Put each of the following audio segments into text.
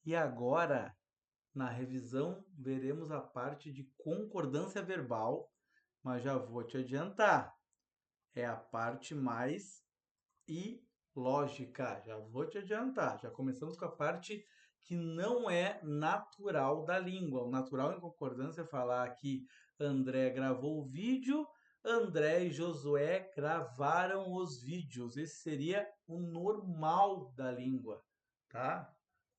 E agora, na revisão, veremos a parte de concordância verbal, mas já vou te adiantar, é a parte mais ilógica. Já vou te adiantar. Já começamos com a parte que não é natural da língua. O natural em concordância é falar que André gravou o vídeo, André e Josué gravaram os vídeos. Esse seria o normal da língua, tá?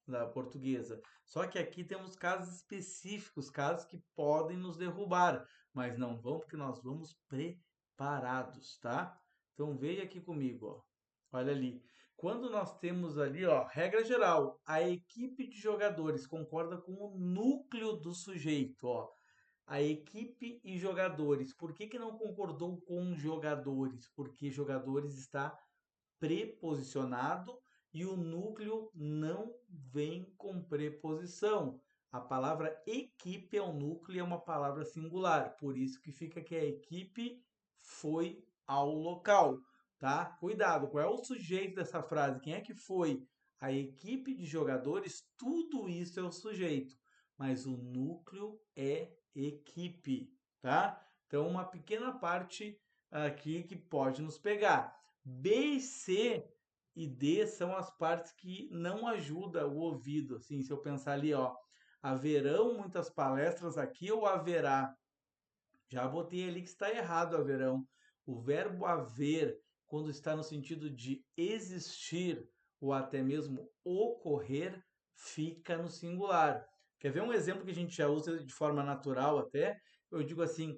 Da portuguesa. Só que aqui temos casos específicos, casos que podem nos derrubar, mas não vão porque nós vamos preparados, tá? Então veja aqui comigo, ó. Olha ali. Quando nós temos ali, ó, regra geral, a equipe de jogadores concorda com o núcleo do sujeito, ó. A equipe e jogadores. Por que que não concordou com jogadores? Porque jogadores está preposicionado e o núcleo não vem com preposição. A palavra equipe é o núcleo e é uma palavra singular, por isso que fica que a equipe foi ao local, tá? Cuidado, qual é o sujeito dessa frase? Quem é que foi? A equipe de jogadores, tudo isso é o sujeito, mas o núcleo é equipe, tá? Então, uma pequena parte aqui que pode nos pegar. B, C e D são as partes que não ajudam o ouvido. Assim, se eu pensar ali, ó, haverão muitas palestras aqui ou haverá? Já botei ali que está errado haverão. O verbo haver, quando está no sentido de existir ou até mesmo ocorrer, fica no singular. Quer ver um exemplo que a gente já usa de forma natural até? Eu digo assim,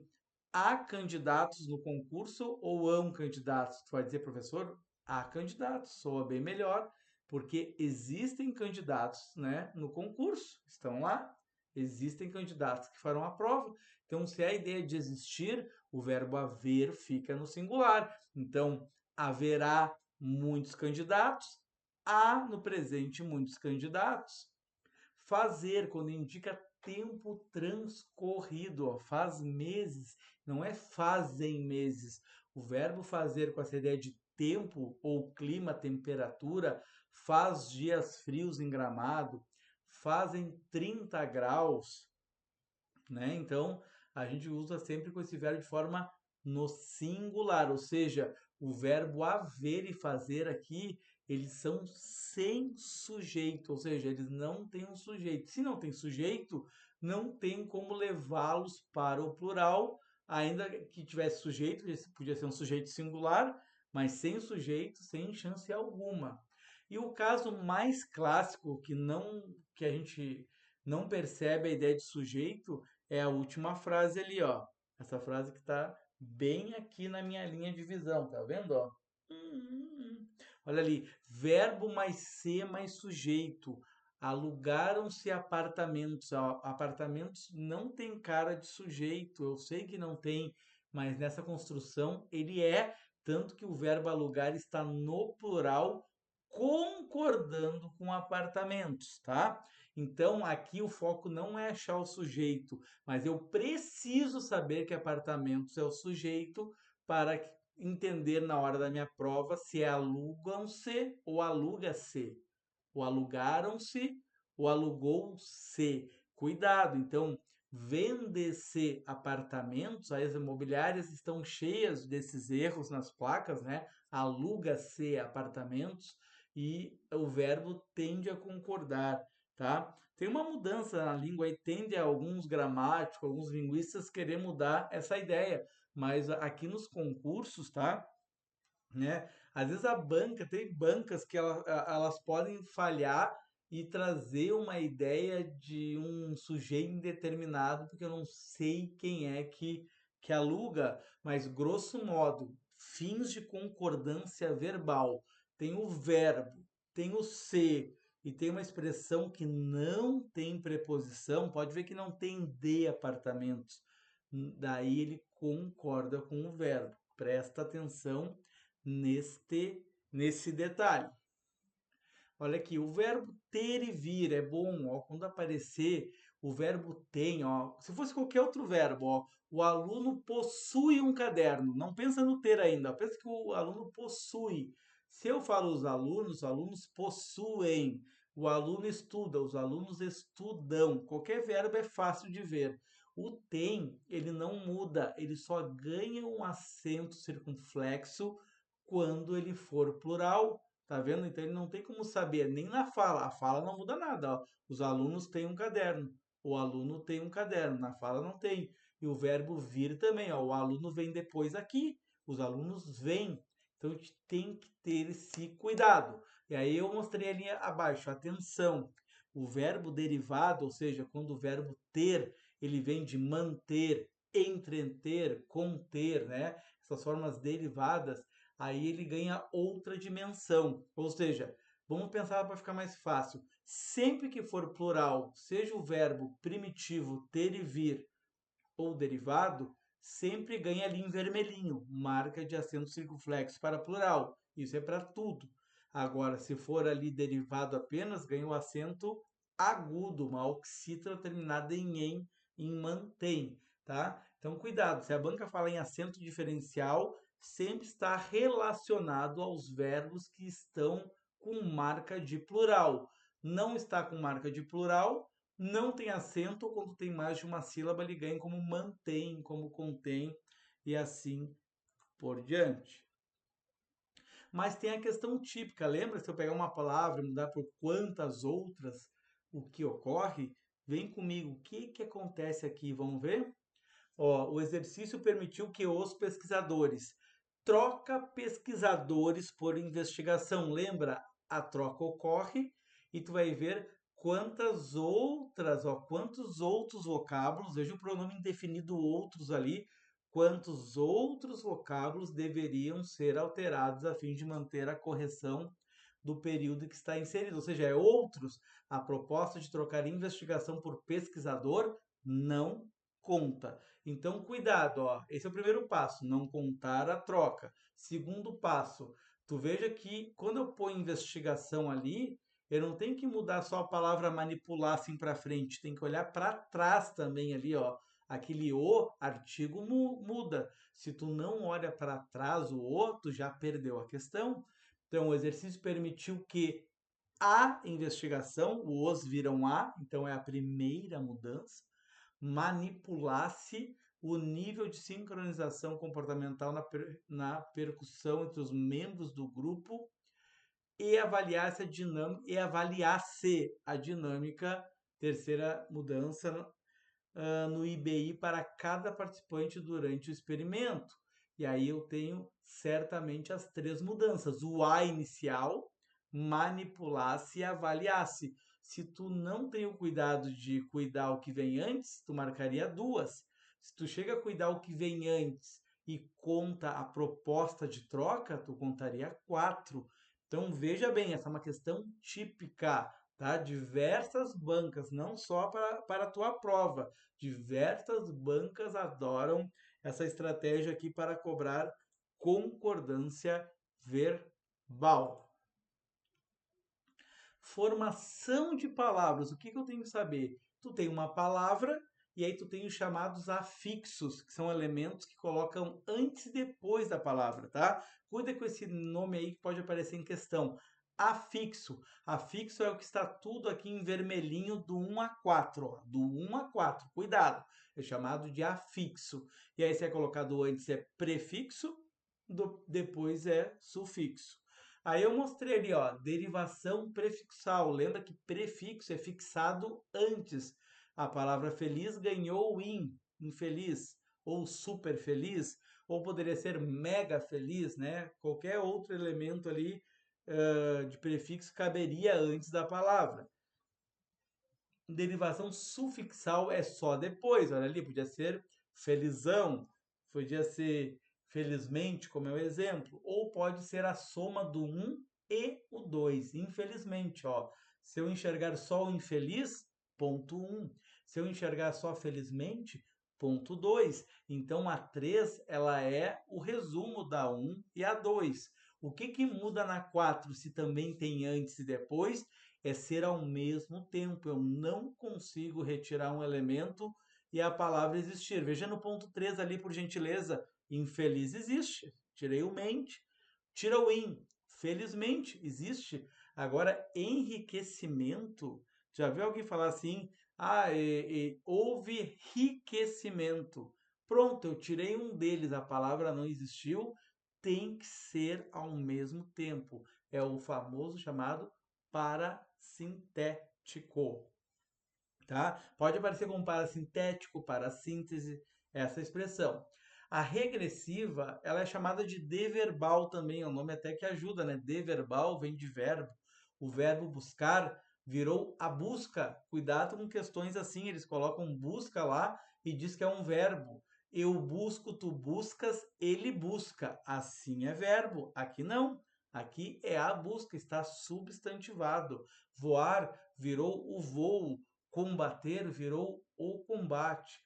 há candidatos no concurso ou hão candidatos? Tu vai dizer, professor, há candidatos, soa bem melhor, porque existem candidatos, né, no concurso, estão lá, existem candidatos que farão a prova. Então, se é a ideia de existir, o verbo haver fica no singular. Então, haverá muitos candidatos, há no presente muitos candidatos. Fazer, quando indica tempo transcorrido, ó, faz meses, não é fazem meses. O verbo fazer com essa ideia de tempo ou clima, temperatura, faz dias frios em Gramado, fazem 30 graus, né? Então, a gente usa sempre com esse verbo de forma no singular, ou seja, o verbo haver e fazer aqui, eles são sem sujeito, ou seja, eles não têm um sujeito. Se não tem sujeito, não tem como levá-los para o plural, ainda que tivesse sujeito, podia ser um sujeito singular, mas sem sujeito, sem chance alguma. E o caso mais clássico que a gente não percebe a ideia de sujeito é a última frase ali, ó. Essa frase que está bem aqui na minha linha de visão, tá vendo, ó? Olha ali, verbo mais ser mais sujeito. Alugaram-se apartamentos. Apartamentos não tem cara de sujeito, eu sei que não tem, mas nessa construção ele é, tanto que o verbo alugar está no plural, concordando com apartamentos, tá? Então aqui o foco não é achar o sujeito, mas eu preciso saber que apartamentos é o sujeito para entender na hora da minha prova se é alugam-se ou aluga-se, ou alugaram-se ou alugou-se. Cuidado, então, vende-se apartamentos, as imobiliárias estão cheias desses erros nas placas, né? Aluga-se apartamentos e o verbo tende a concordar, tá? Tem uma mudança na língua e tende a alguns gramáticos, alguns linguistas querer mudar essa ideia, mas aqui nos concursos, tá? Né? Às vezes a banca, tem bancas que elas podem falhar e trazer uma ideia de um sujeito indeterminado, porque eu não sei quem é que aluga, mas grosso modo, fins de concordância verbal, tem o verbo, tem o ser e tem uma expressão que não tem preposição, pode ver que não tem de apartamentos. Daí ele concorda com o verbo. Presta atenção nesse detalhe. Olha aqui, o verbo ter e vir é bom, ó, quando aparecer o verbo tem, ó, se fosse qualquer outro verbo, ó, o aluno possui um caderno. Não pensa no ter ainda, pensa que o aluno possui. Se eu falo os alunos possuem. O aluno estuda, os alunos estudam. Qualquer verbo é fácil de ver. O tem, ele não muda, ele só ganha um acento circunflexo quando ele for plural. Tá vendo? Então ele não tem como saber, nem na fala. A fala não muda nada. Ó. Os alunos têm um caderno. O aluno tem um caderno. Na fala não tem. E o verbo vir também. Ó. O aluno vem depois aqui. Os alunos vêm. Então a gente tem que ter esse cuidado. E aí eu mostrei ali abaixo. Atenção. O verbo derivado, ou seja, quando o verbo ter, ele vem de manter, entreter, conter, né? Essas formas derivadas, aí ele ganha outra dimensão. Ou seja, vamos pensar para ficar mais fácil. Sempre que for plural, seja o verbo primitivo ter e vir ou derivado, sempre ganha ali em vermelhinho, marca de acento circunflexo para plural. Isso é para tudo. Agora, se for ali derivado apenas, ganha o acento agudo, uma oxítona terminada em mantém, tá? Então, cuidado, se a banca fala em acento diferencial, sempre está relacionado aos verbos que estão com marca de plural. Não está com marca de plural, não tem acento, ou quando tem mais de uma sílaba, ele ganha como mantém, como contém, e assim por diante. Mas tem a questão típica, lembra? Se eu pegar uma palavra e mudar por quantas outras, o que ocorre? Vem comigo, o que acontece aqui? Vamos ver? Ó, o exercício permitiu que os pesquisadores troca pesquisadores por investigação. Lembra? A troca ocorre e tu vai ver quantas outras, ó, quantos outros vocábulos, veja o pronome indefinido outros ali, quantos outros vocábulos deveriam ser alterados a fim de manter a correção do período que está inserido. Ou seja, é outros. A proposta de trocar investigação por pesquisador não conta. Então, cuidado, ó. Esse é o primeiro passo, não contar a troca. Segundo passo, tu veja que quando eu ponho investigação ali, eu não tenho que mudar só a palavra manipular assim para frente, tem que olhar para trás também ali, ó. Aquele o artigo muda. Se tu não olha para trás o, tu já perdeu a questão. Então, o exercício permitiu que a investigação, o os viram a, então é a primeira mudança, manipulasse o nível de sincronização comportamental na percussão entre os membros do grupo e avaliasse a dinâmica, terceira mudança, no IBI para cada participante durante o experimento. E aí eu tenho certamente as três mudanças. O A inicial, manipulasse e avaliasse. Se tu não tem o cuidado de cuidar o que vem antes, tu marcaria duas. Se tu chega a cuidar o que vem antes e conta a proposta de troca, tu contaria quatro. Então veja bem, essa é uma questão típica, tá? Diversas bancas, não só para a tua prova, diversas bancas adoram essa estratégia aqui para cobrar concordância verbal. Formação de palavras. O que eu tenho que saber? Tu tem uma palavra e aí tu tem os chamados afixos, que são elementos que colocam antes e depois da palavra, tá? Cuida com esse nome aí que pode aparecer em questão. Afixo. Afixo é o que está tudo aqui em vermelhinho do 1 a 4, ó. Do 1 a 4. Cuidado. É chamado de afixo. E aí se é colocado antes é prefixo, depois é sufixo. Aí eu mostrei ali, ó, derivação prefixal. Lembra que prefixo é fixado antes. A palavra feliz ganhou in, infeliz, ou super feliz, ou poderia ser mega feliz, né? Qualquer outro elemento ali de prefixo caberia antes da palavra. Derivação sufixal é só depois. Olha ali, podia ser felizão, podia ser felizmente, como é o exemplo, ou pode ser a soma do 1 e o 2. Infelizmente, ó, se eu enxergar só o infeliz, ponto 1. Se eu enxergar só felizmente, ponto 2. Então a 3 ela é o resumo da 1 e a 2. O que muda na 4 se também tem antes e depois? É ser ao mesmo tempo. Eu não consigo retirar um elemento e a palavra existir. Veja no ponto 3 ali, por gentileza. Infeliz existe. Tirei o mente. Tira o in. Felizmente existe. Agora, enriquecimento, já viu alguém falar assim, houve enriquecimento. Pronto, eu tirei um deles, a palavra não existiu, tem que ser ao mesmo tempo. É o famoso chamado parasintético, tá? Pode aparecer como parasintético, parassíntese, essa expressão. A regressiva, ela é chamada de deverbal também, é um nome até que ajuda, né? Deverbal vem de verbo. O verbo buscar virou a busca. Cuidado com questões assim, eles colocam busca lá e diz que é um verbo. Eu busco, tu buscas, ele busca. Assim é verbo. Aqui não. Aqui é a busca, está substantivado. Voar virou o voo, combater virou o combate.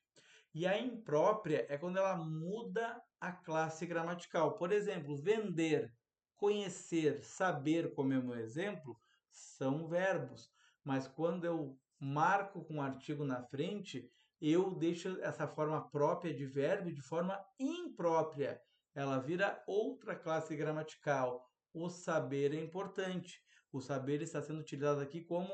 E a imprópria é quando ela muda a classe gramatical. Por exemplo, vender, conhecer, saber, como é o meu exemplo, são verbos. Mas quando eu marco com um artigo na frente, eu deixo essa forma própria de verbo de forma imprópria. Ela vira outra classe gramatical. O saber é importante. O saber está sendo utilizado aqui como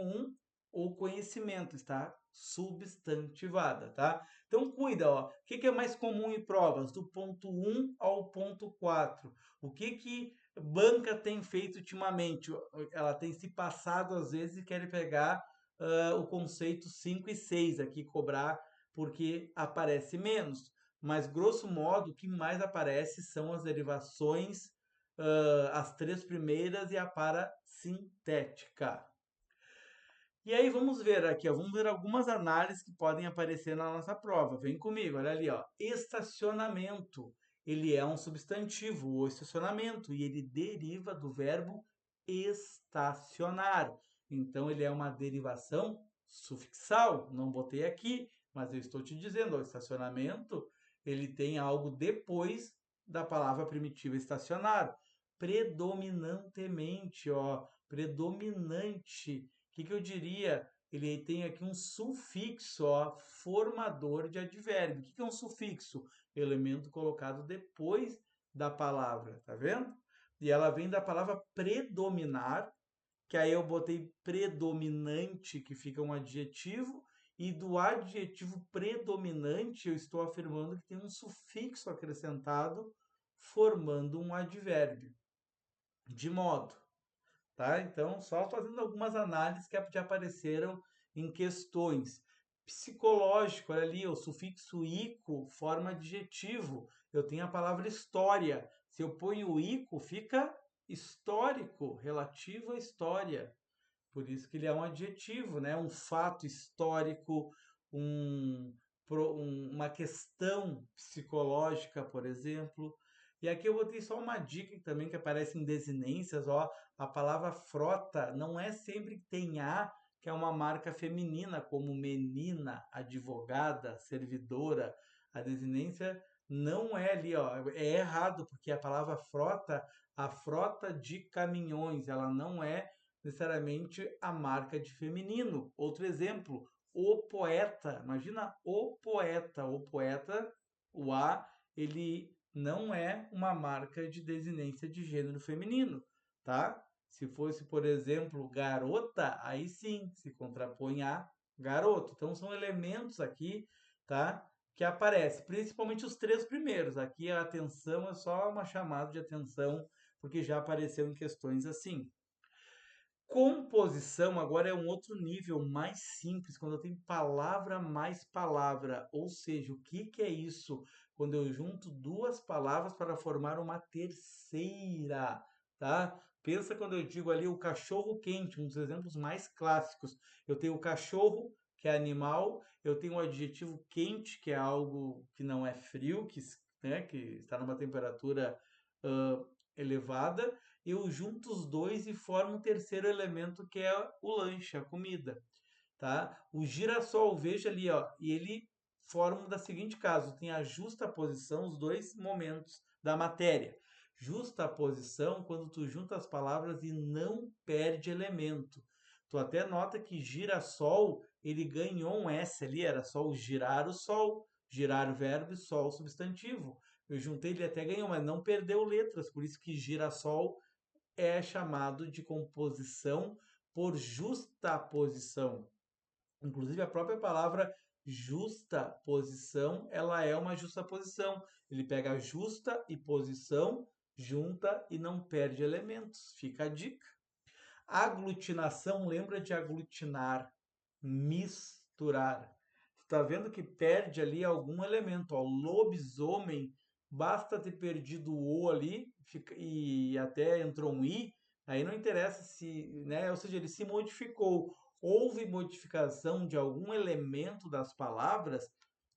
o conhecimento, está substantivada, tá? Então cuida, ó. O que é mais comum em provas? Do ponto 1 ao ponto 4. O que banca tem feito ultimamente? Ela tem se passado às vezes e quer pegar o conceito 5 e 6 aqui, cobrar porque aparece menos. Mas, grosso modo, o que mais aparece são as derivações, as três primeiras e a parasintética. E aí vamos ver aqui, ó, vamos ver algumas análises que podem aparecer na nossa prova. Vem comigo, olha ali, ó. Estacionamento. Ele é um substantivo, o estacionamento, e ele deriva do verbo estacionar. Então ele é uma derivação sufixal. Não botei aqui, mas eu estou te dizendo, o estacionamento, ele tem algo depois da palavra primitiva estacionar. Predominantemente, ó, predominante. O que eu diria? Ele tem aqui um sufixo, ó, formador de advérbio. O que é um sufixo? Elemento colocado depois da palavra, tá vendo? E ela vem da palavra predominar, que aí eu botei predominante, que fica um adjetivo, e do adjetivo predominante eu estou afirmando que tem um sufixo acrescentado formando um advérbio. De modo, tá? Então, só fazendo algumas análises que já apareceram em questões. Psicológico, olha ali, o sufixo ico forma adjetivo. Eu tenho a palavra história. Se eu ponho o ico, fica histórico, relativo à história. Por isso que ele é um adjetivo, né? Um fato histórico, um, uma questão psicológica, por exemplo. E aqui eu botei só uma dica também que aparece em desinências, ó, a palavra frota não é sempre que tem a, que é uma marca feminina, como menina, advogada, servidora. A desinência não é ali, ó, é errado, porque a palavra frota, a frota de caminhões, ela não é necessariamente a marca de feminino. Outro exemplo, o poeta. Imagina o poeta. O poeta, o A, ele não é uma marca de desinência de gênero feminino, tá? Se fosse, por exemplo, garota, aí sim se contrapõe a garoto. Então são elementos aqui, tá? Que aparecem, principalmente os três primeiros. Aqui a atenção é só uma chamada de atenção, porque já apareceu em questões assim. Composição agora é um outro nível mais simples, quando eu tenho palavra mais palavra. Ou seja, o que é isso? Quando eu junto duas palavras para formar uma terceira, tá? Pensa quando eu digo ali o cachorro quente, um dos exemplos mais clássicos. Eu tenho o cachorro, que é animal, eu tenho o adjetivo quente, que é algo que não é frio, né, que está numa temperatura uh, elevada, eu junto os dois e formo o terceiro elemento que é o lanche, a comida, tá? O girassol, veja ali, ó, e ele forma da seguinte caso, tem a justa posição, os dois momentos da matéria. Justa posição quando tu junta as palavras e não perde elemento. Tu até nota que girassol, ele ganhou um S ali, era só o girar o sol, girar verbo e sol substantivo. Eu juntei, ele até ganhou, mas não perdeu letras, por isso que girassol é chamado de composição por justaposição. Inclusive, a própria palavra justaposição, ela é uma justaposição. Ele pega justa e posição, junta e não perde elementos. Fica a dica. Aglutinação, lembra de aglutinar, misturar. Tu tá vendo que perde ali algum elemento, ó. Lobisomem, basta ter perdido o O ali e até entrou um I, aí não interessa se, né? Ou seja, ele se modificou. Houve modificação de algum elemento das palavras,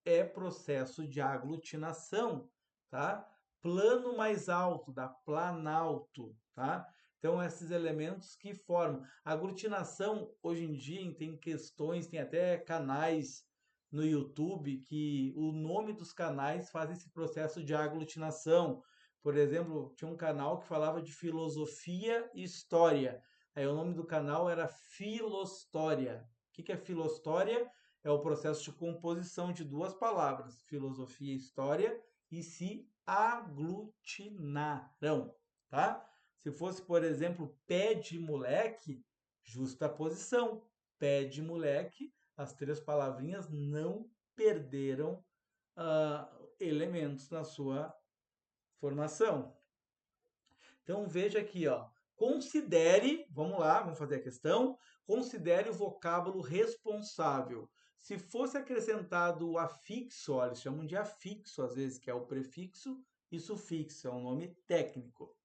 é processo de aglutinação, tá? Plano mais alto, da planalto, tá? Então, esses elementos que formam. A aglutinação, hoje em dia, tem questões, tem até canais no YouTube que o nome dos canais faz esse processo de aglutinação. Por exemplo, tinha um canal que falava de filosofia e história. Aí o nome do canal era Filostória. O que é Filostória? É o processo de composição de duas palavras, filosofia e história, e se aglutinaram, tá? Se fosse, por exemplo, pé de moleque, justaposição. Pé de moleque, as três palavrinhas não perderam elementos na sua formação. Então veja aqui, ó. Considere, vamos lá, vamos fazer a questão. Considere o vocábulo responsável. Se fosse acrescentado o afixo, ó, eles chamam de afixo às vezes, que é o prefixo e sufixo, é um nome técnico.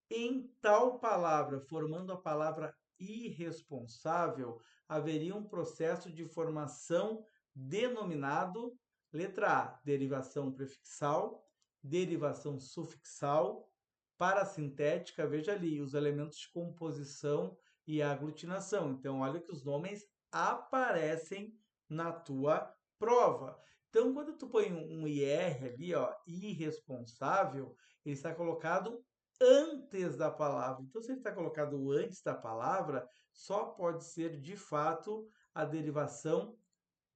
Em tal palavra, formando a palavra irresponsável, haveria um processo de formação denominado, letra A, derivação prefixal, derivação sufixal, parasintética, veja ali, os elementos de composição e aglutinação. Então, olha que os nomes aparecem na tua prova. Então, quando tu põe um IR ali, ó, irresponsável, ele está colocado antes da palavra. Então, se ele está colocado antes da palavra, só pode ser, de fato, a derivação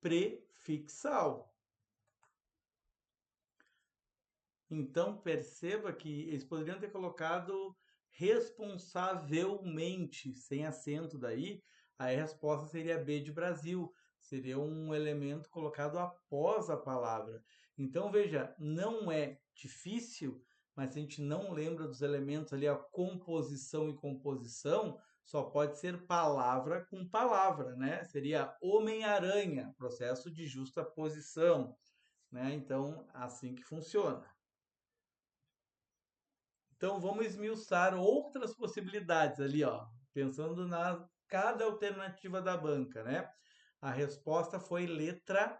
prefixal. Então, perceba que eles poderiam ter colocado responsavelmente, sem acento daí, aí a resposta seria B de Brasil, seria um elemento colocado após a palavra. Então, veja, não é difícil, mas se a gente não lembra dos elementos ali, a composição e composição, só pode ser palavra com palavra, né? Seria Homem-Aranha, processo de justaposição, né? Então, assim que funciona. Então vamos esmiuçar outras possibilidades ali, ó, pensando na cada alternativa da banca, né? A resposta foi letra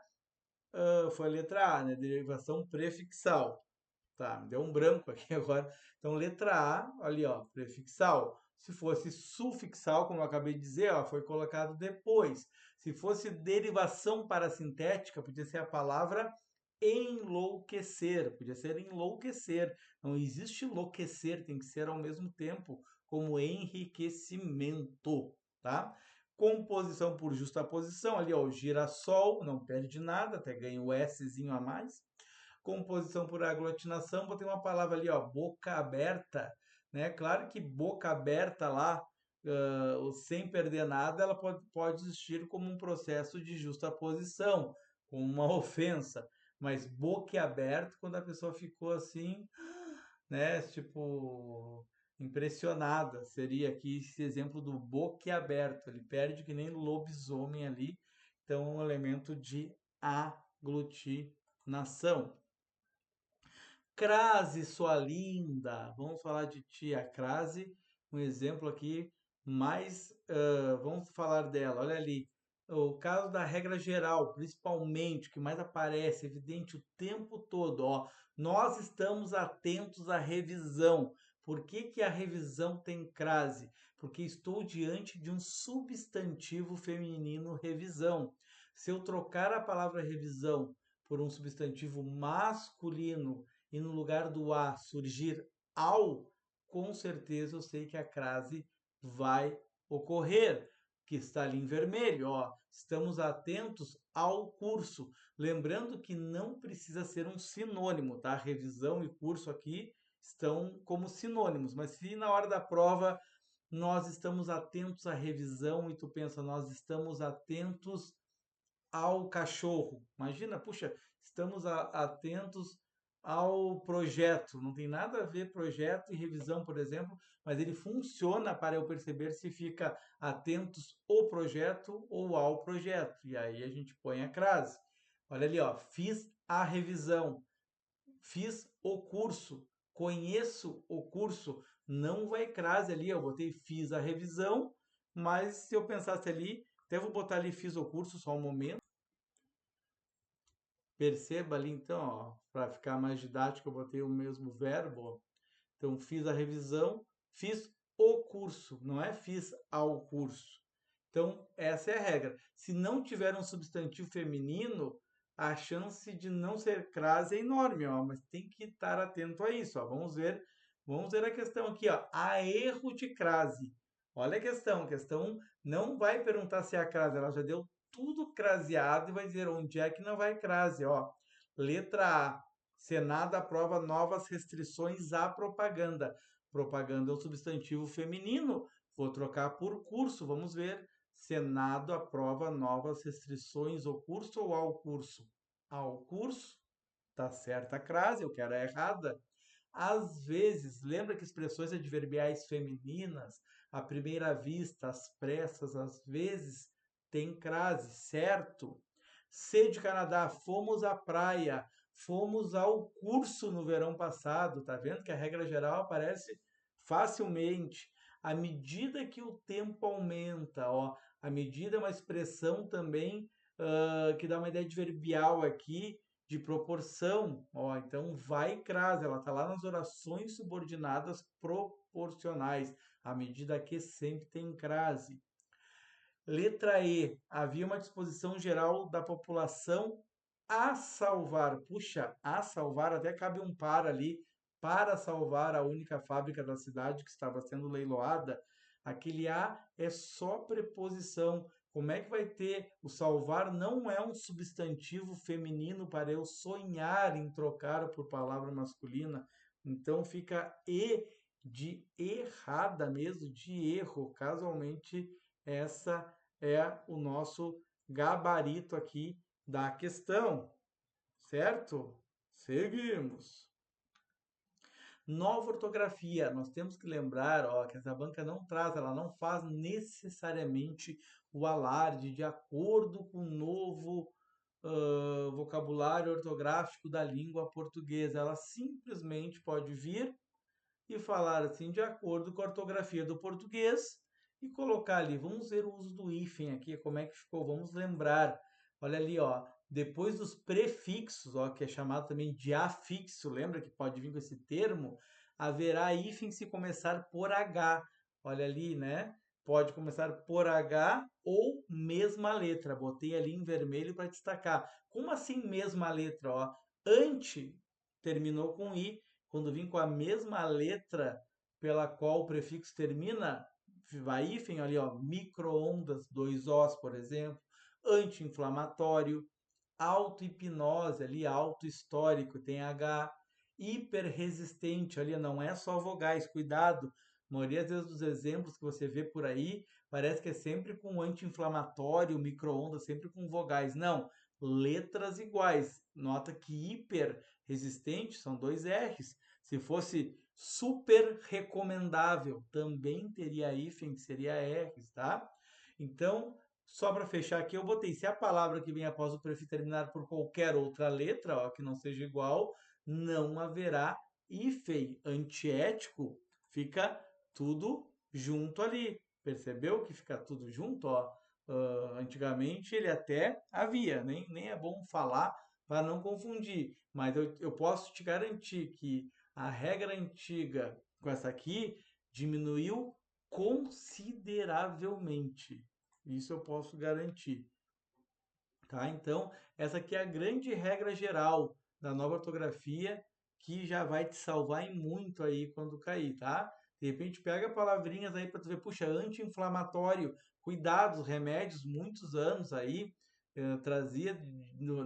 A, né? Derivação prefixal. Tá, me deu um branco aqui agora. Então letra A, ali, ó, prefixal. Se fosse sufixal, como eu acabei de dizer, ó, foi colocado depois. Se fosse derivação parasintética, podia ser a palavra enlouquecer, podia ser enlouquecer. Não existe enlouquecer, tem que ser ao mesmo tempo como enriquecimento, tá? Composição por justaposição, ali ó, o girassol, não perde nada, até ganha o Szinho a mais. Composição por aglutinação, botei uma palavra ali, ó, boca aberta, né? Claro que boca aberta lá, sem perder nada, ela pode existir como um processo de justaposição, como uma ofensa, mas boquiaberto, quando a pessoa ficou assim, né, tipo, impressionada, seria aqui esse exemplo do boquiaberto, ele perde que nem lobisomem ali, então é um elemento de aglutinação. Crase, sua linda, vamos falar de tia Crase, um exemplo aqui, mas vamos falar dela, olha ali, o caso da regra geral, principalmente, que mais aparece, evidente o tempo todo, ó, nós estamos atentos à revisão. Por que que a revisão tem crase? Porque estou diante de um substantivo feminino revisão. Se eu trocar a palavra revisão por um substantivo masculino e no lugar do a surgir ao, com certeza eu sei que a crase vai ocorrer, que está ali em vermelho, ó. Estamos atentos ao curso. Lembrando que não precisa ser um sinônimo, tá? Revisão e curso aqui estão como sinônimos. Mas se na hora da prova nós estamos atentos à revisão e tu pensa, nós estamos atentos ao cachorro. Imagina, puxa, estamos atentos ao projeto. Não tem nada a ver projeto e revisão, por exemplo, mas ele funciona para eu perceber se fica atentos ao projeto ou ao projeto. E aí a gente põe a crase. Olha ali, ó, fiz a revisão, fiz o curso, conheço o curso. Não vai crase ali, eu botei fiz a revisão, mas se eu pensasse ali, até vou botar ali fiz o curso só um momento. Perceba ali então, para ficar mais didático, eu botei o mesmo verbo. Ó. Então, fiz a revisão, fiz o curso, não é fiz ao curso. Então, essa é a regra. Se não tiver um substantivo feminino, a chance de não ser crase é enorme, ó, mas tem que estar atento a isso. Ó. Vamos ver a questão aqui. Ó. Há erro de crase. Olha a questão não vai perguntar se é a crase, ela já deu tudo craseado e vai dizer onde é que não vai crase. Ó. Letra A. Senado aprova novas restrições à propaganda. Propaganda é um substantivo feminino. Vou trocar por curso. Vamos ver. Senado aprova novas restrições ao curso ou ao curso? Ao curso. Tá certa a crase, eu quero a errada. Às vezes, lembra que expressões adverbiais femininas, à primeira vista, às pressas, às vezes, tem crase, certo? C de Canadá, fomos à praia, fomos ao curso no verão passado, tá vendo que a regra geral aparece facilmente. À medida que o tempo aumenta, ó, a medida é uma expressão também que dá uma ideia adverbial aqui, de proporção, ó, então vai crase, ela está lá nas orações subordinadas proporcionais, à medida que sempre tem crase. Letra E, havia uma disposição geral da população a salvar. Puxa, a salvar, até cabe um para ali, para salvar a única fábrica da cidade que estava sendo leiloada. Aquele a é só preposição. Como é que vai ter? O salvar não é um substantivo feminino para eu sonhar em trocar por palavra masculina. Então fica e de errada mesmo, de erro. Casualmente, essa é o nosso gabarito aqui da questão, certo? Seguimos. Nova ortografia, nós temos que lembrar, ó, que essa banca não traz, ela não faz necessariamente o alarde de acordo com o novo vocabulário ortográfico da língua portuguesa. Ela simplesmente pode vir e falar assim de acordo com a ortografia do português e colocar ali. Vamos ver o uso do hífen aqui, como é que ficou. Vamos lembrar. Olha ali, ó, depois dos prefixos, ó, que é chamado também de afixo, lembra que pode vir com esse termo? Haverá hífen se começar por H. Olha ali, né? Pode começar por H ou mesma letra. Botei ali em vermelho para destacar. Como assim mesma letra? Ó? Ante terminou com I. Quando vim com a mesma letra pela qual o prefixo termina, vai hífen ali, ó, micro-ondas, 2 Os, por exemplo, anti-inflamatório, auto-hipnose ali, auto-histórico, tem H, hiperresistente ali, não é só vogais, cuidado, a maioria das vezes dos exemplos que você vê por aí, parece que é sempre com anti-inflamatório, micro-ondas, sempre com vogais. Não, letras iguais. Nota que hiper resistente são 2 R's. Se fosse super recomendável, também teria hífen, que seria R's, tá? Então, só para fechar aqui, eu botei se a palavra que vem após o prefixo terminar por qualquer outra letra, ó, que não seja igual, não haverá hífen. Antiético, fica tudo junto ali. Percebeu que fica tudo junto, ó? Antigamente ele até havia, nem é bom falar para não confundir, mas eu posso te garantir que a regra antiga com essa aqui diminuiu consideravelmente. Isso eu posso garantir. Tá? Então, essa aqui é a grande regra geral da nova ortografia que já vai te salvar em muito aí quando cair, tá? De repente pega palavrinhas aí para tu ver, puxa, anti-inflamatório, cuidado, os remédios, muitos anos aí, trazia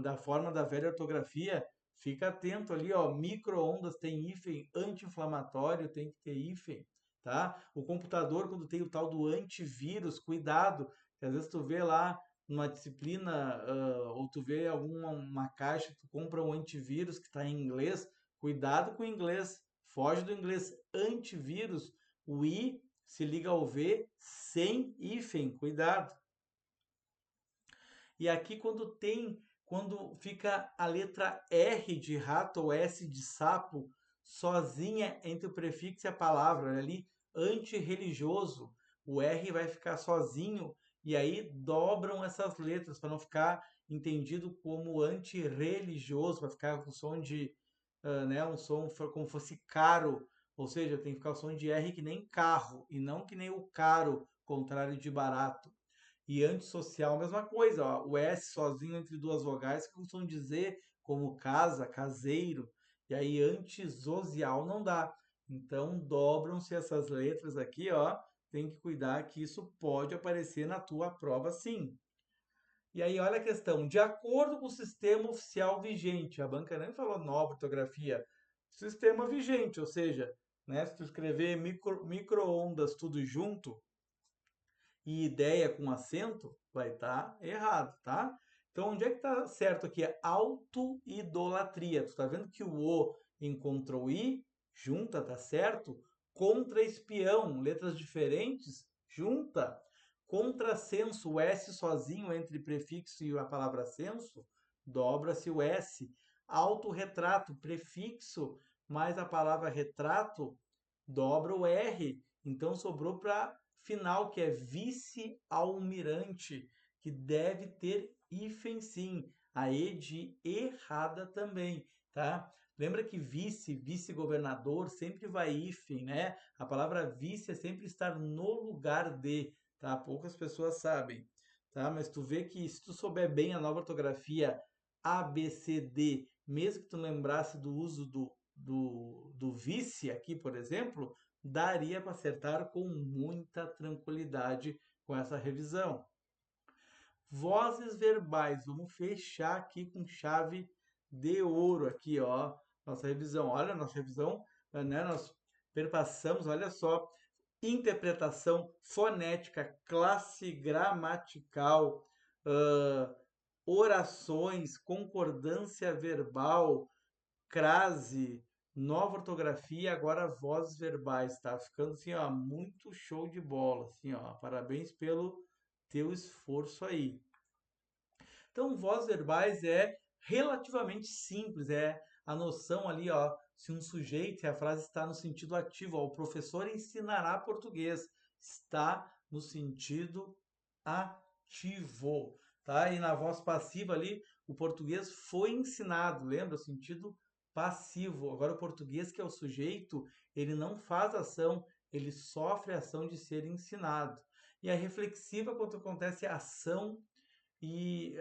da forma da velha ortografia, Fica atento ali, ó, micro-ondas tem hífen, anti-inflamatório tem que ter hífen, tá? O computador, quando tem o tal do antivírus, cuidado, que às vezes tu vê lá numa disciplina, ou tu vê alguma uma caixa, tu compra um antivírus que está em inglês, cuidado com o inglês, foge do inglês, antivírus, o I se liga ao V sem hífen, cuidado. E aqui quando fica a letra R de rato ou S de sapo sozinha entre o prefixo e a palavra, olha ali, antirreligioso, o R vai ficar sozinho e aí dobram essas letras para não ficar entendido como antirreligioso, vai ficar com som de, né, um som como fosse caro, ou seja, tem que ficar o som de R que nem carro e não que nem o caro, contrário de barato. E antissocial, mesma coisa, ó, o S sozinho entre duas vogais que costumam dizer como casa, caseiro, e aí antissocial não dá. Então dobram-se essas letras aqui, ó, tem que cuidar que isso pode aparecer na tua prova sim. E aí olha a questão, de acordo com o sistema oficial vigente, a banca nem falou nova ortografia, sistema vigente, ou seja, né, se tu escrever micro-ondas tudo junto, e ideia com acento, vai estar errado, tá? Então, onde é que está certo aqui? É auto-idolatria. Tu tá vendo que o O encontrou o I, junta, tá certo? Contra-espião, letras diferentes, junta. Contrassenso, o S sozinho entre prefixo e a palavra senso, dobra-se o S. Autorretrato, prefixo mais a palavra retrato, dobra o R. Então sobrou para final, que é vice-almirante, que deve ter hífen sim. A E de errada também, tá? Lembra que vice-governador sempre vai hífen, né? A palavra vice é sempre estar no lugar de, tá? Poucas pessoas sabem, tá? Mas tu vê que se tu souber bem a nova ortografia ABCD, mesmo que tu lembrasse do uso do vice aqui, por exemplo, daria para acertar com muita tranquilidade com essa revisão. Vozes verbais, vamos fechar aqui com chave de ouro aqui, ó, nossa revisão. Olha, nossa revisão, né, nós perpassamos, olha só, interpretação fonética, classe gramatical, orações, concordância verbal, crase, nova ortografia, agora vozes verbais, tá? Ficando assim, ó, muito show de bola, assim, ó. Parabéns pelo teu esforço aí. Então, vozes verbais é relativamente simples, é a noção ali, ó, se um sujeito, e a frase está no sentido ativo, ó, o professor ensinará português, está no sentido ativo, tá? E na voz passiva ali, o português foi ensinado, lembra? O sentido passivo. Agora, o português, que é o sujeito, ele não faz ação, ele sofre a ação de ser ensinado. E a reflexiva, quando acontece a ação e,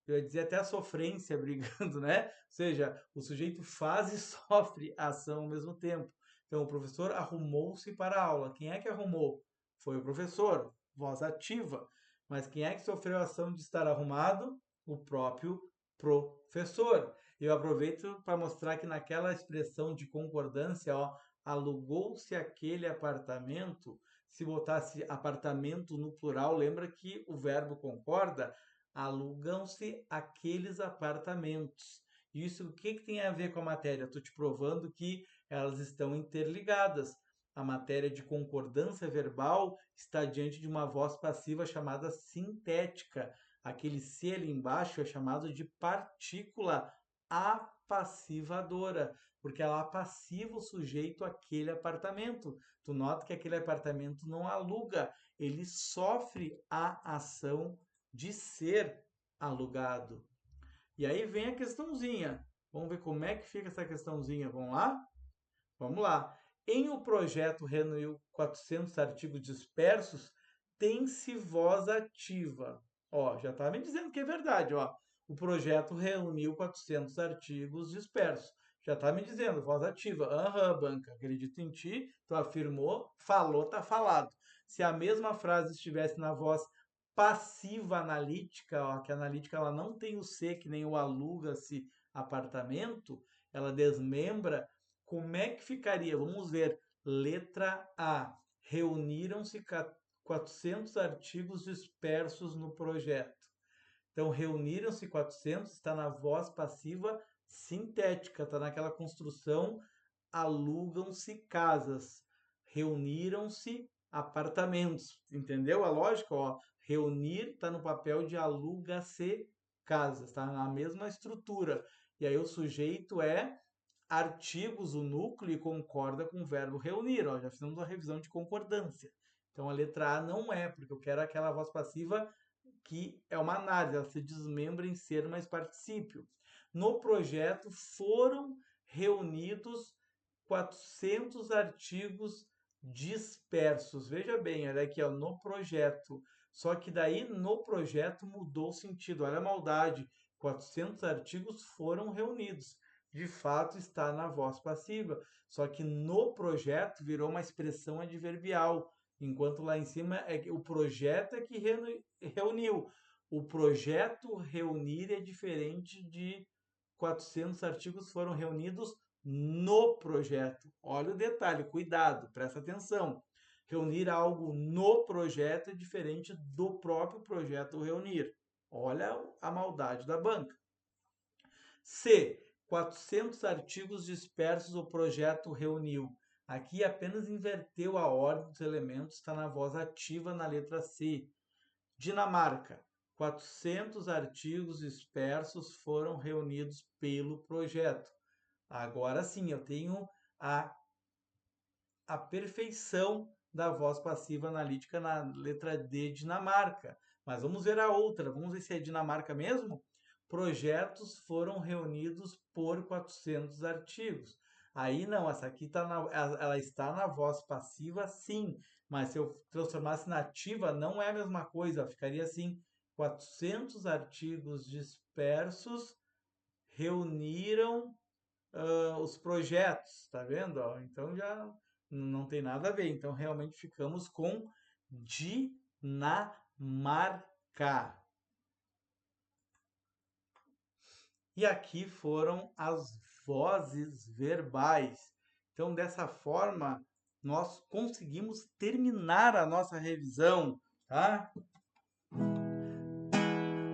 eu ia dizer até a sofrência brigando, né? Ou seja, o sujeito faz e sofre a ação ao mesmo tempo. Então, o professor arrumou-se para a aula. Quem é que arrumou? Foi o professor, voz ativa. Mas quem é que sofreu a ação de estar arrumado? O próprio professor. Eu aproveito para mostrar que naquela expressão de concordância, ó, alugou-se aquele apartamento. Se botasse apartamento no plural, lembra que o verbo concorda? Alugam-se aqueles apartamentos. Isso o que tem a ver com a matéria? Estou te provando que elas estão interligadas. A matéria de concordância verbal está diante de uma voz passiva chamada sintética. Aquele C ali embaixo é chamado de partícula apassivadora, porque ela apassiva o sujeito àquele apartamento. Tu nota que aquele apartamento não aluga, ele sofre a ação de ser alugado. E aí vem a questãozinha. Vamos ver como é que fica essa questãozinha. Vamos lá? Vamos lá. Em o projeto reuniu 400 artigos dispersos, tem-se voz ativa. Ó, já está me dizendo que é verdade, ó. O projeto reuniu 400 artigos dispersos. Já está me dizendo, voz ativa. Aham, banca, acredito em ti, tu afirmou, falou, tá falado. Se a mesma frase estivesse na voz passiva analítica, ó, que a analítica ela não tem o C, que nem o aluga-se, apartamento, ela desmembra, como é que ficaria? Vamos ver. Letra A. Reuniram-se 400 artigos dispersos no projeto. Então, reuniram-se 400, está na voz passiva sintética, está naquela construção, alugam-se casas, reuniram-se apartamentos. Entendeu a lógica? Ó, reunir está no papel de aluga-se casas, está na mesma estrutura. E aí o sujeito é artigos, o núcleo, e concorda com o verbo reunir. Ó, já fizemos uma revisão de concordância. Então a letra A não é, porque eu quero aquela voz passiva que é uma análise, ela se desmembra em ser mais particípio. No projeto foram reunidos 400 artigos dispersos. Veja bem, olha aqui, ó, no projeto. Só que daí no projeto mudou o sentido. Olha a maldade. 400 artigos foram reunidos. De fato está na voz passiva. Só que no projeto virou uma expressão adverbial. Enquanto lá em cima é que o projeto é que reuniu. O projeto reunir é diferente de 400 artigos foram reunidos no projeto. Olha o detalhe, cuidado, presta atenção. Reunir algo no projeto é diferente do próprio projeto reunir. Olha a maldade da banca. C. 400 artigos dispersos o projeto reuniu. Aqui apenas inverteu a ordem dos elementos, está na voz ativa na letra C. Dinamarca. 400 artigos dispersos foram reunidos pelo projeto. Agora sim, eu tenho a perfeição da voz passiva analítica na letra D, Dinamarca. Mas vamos ver a outra. Vamos ver se é Dinamarca mesmo? Projetos foram reunidos por 400 artigos. Aí não, essa aqui ela está na voz passiva, sim. Mas se eu transformasse na ativa, não é a mesma coisa. Ficaria assim, 400 artigos dispersos reuniram os projetos, tá vendo? Ó, então já não tem nada a ver. Então realmente ficamos com Dinamarca. E aqui foram as vozes verbais. Então, dessa forma, nós conseguimos terminar a nossa revisão, tá?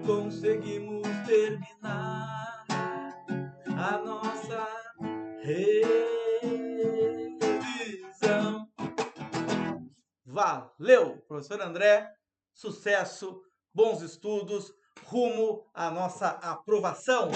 Conseguimos terminar a nossa revisão. Valeu, professor André. Sucesso, bons estudos, rumo à nossa aprovação.